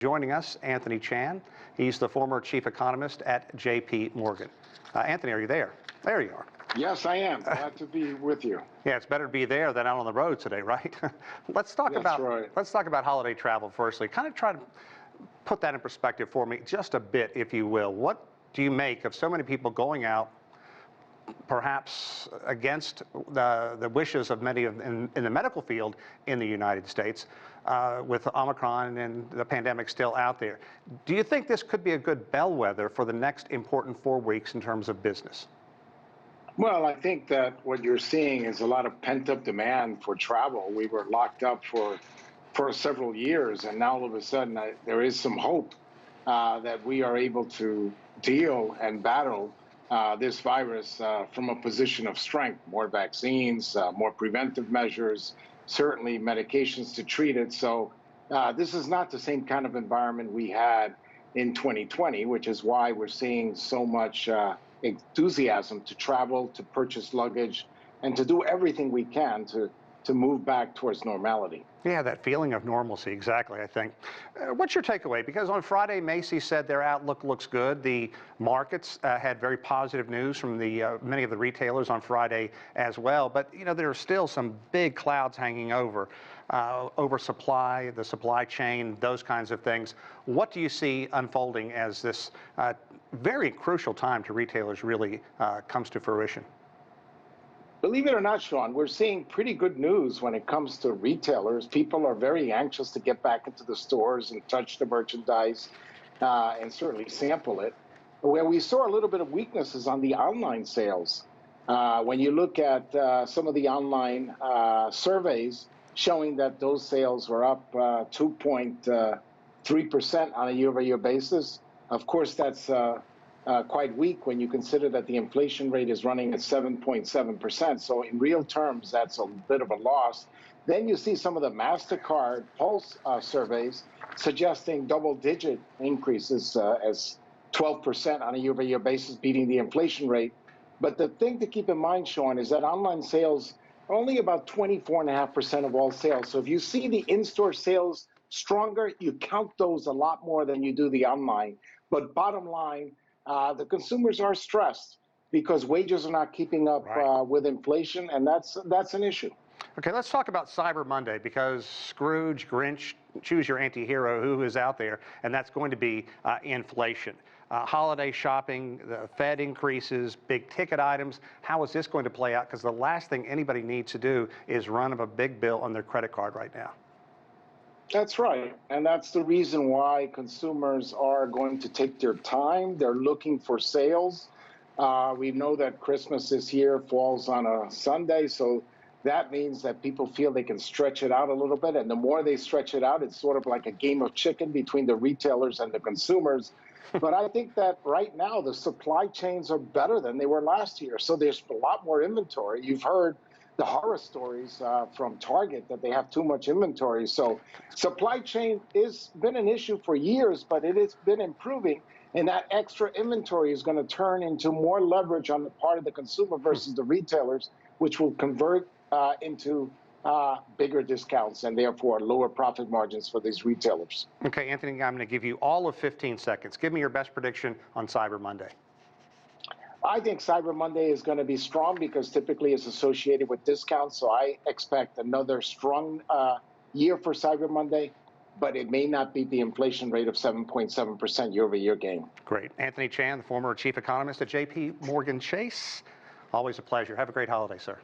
Joining us, Anthony Chan. He's the former chief economist at J.P. Morgan. Anthony, are you there? There you are. Yes, I am. Glad to be with you. Yeah, it's better to be there than out on the road today, right? Let's talk about holiday travel firstly. Kind of try to put that in perspective for me just a bit, if you will. What do you make of so many people going out, perhaps against the wishes of many in the medical field in the United States, with Omicron and the pandemic still out there? Do you think this could be a good bellwether for the next important 4 weeks in terms of business? Well, I think that what you're seeing is a lot of pent-up demand for travel. We were locked up for several years, and now all of a sudden there is some hope that we are able to deal and battle this virus from a position of strength. More vaccines, more preventive measures, certainly medications to treat it. So this is not the same kind of environment we had in 2020, which is why we're seeing so much enthusiasm to travel, to purchase luggage, and to do everything we can to move back towards normality. Yeah, that feeling of normalcy, exactly, I think. What's your takeaway? Because on Friday, Macy's said their outlook looks good. The markets had very positive news from many of the retailers on Friday as well. But, you know, there are still some big clouds hanging over supply, the supply chain, those kinds of things. What do you see unfolding as this very crucial time to retailers really comes to fruition? Believe it or not, Sean, we're seeing pretty good news when it comes to retailers. People are very anxious to get back into the stores and touch the merchandise and certainly sample it. Where we saw a little bit of weakness is on the online sales. When you look at some of the online surveys showing that those sales were up 2.3% on a year-over-year basis, of course, that's quite weak when you consider that the inflation rate is running at 7.7%. So in real terms, that's a bit of a loss. Then you see some of the MasterCard Pulse surveys suggesting double-digit increases as 12% on a year-over-year basis, beating the inflation rate. But the thing to keep in mind, Sean, is that online sales are only about 24.5% of all sales. So if you see the in-store sales stronger, you count those a lot more than you do the online. But bottom line, the consumers are stressed because wages are not keeping up with inflation, and that's an issue. Okay, let's talk about Cyber Monday, because Scrooge, Grinch, choose your anti-hero, who is out there, and that's going to be inflation. Holiday shopping, the Fed increases, big ticket items. How is this going to play out? Because the last thing anybody needs to do is run up a big bill on their credit card right now. That's right. And that's the reason why consumers are going to take their time. They're looking for sales. We know that Christmas this year falls on a Sunday, so that means that people feel they can stretch it out a little bit. And the more they stretch it out, it's sort of like a game of chicken between the retailers and the consumers. But I think that right now the supply chains are better than they were last year. So there's a lot more inventory. You've heard the horror stories from Target that they have too much inventory. So supply chain has been an issue for years, but it has been improving. And that extra inventory is going to turn into more leverage on the part of the consumer versus the retailers, which will convert into bigger discounts and therefore lower profit margins for these retailers. Okay, Anthony, I'm going to give you all of 15 seconds. Give me your best prediction on Cyber Monday. I think Cyber Monday is going to be strong because typically it's associated with discounts. So I expect another strong year for Cyber Monday, but it may not beat the inflation rate of 7.7% year-over-year gain. Great. Anthony Chan, the former chief economist at J.P. Morgan Chase. Always a pleasure. Have a great holiday, sir.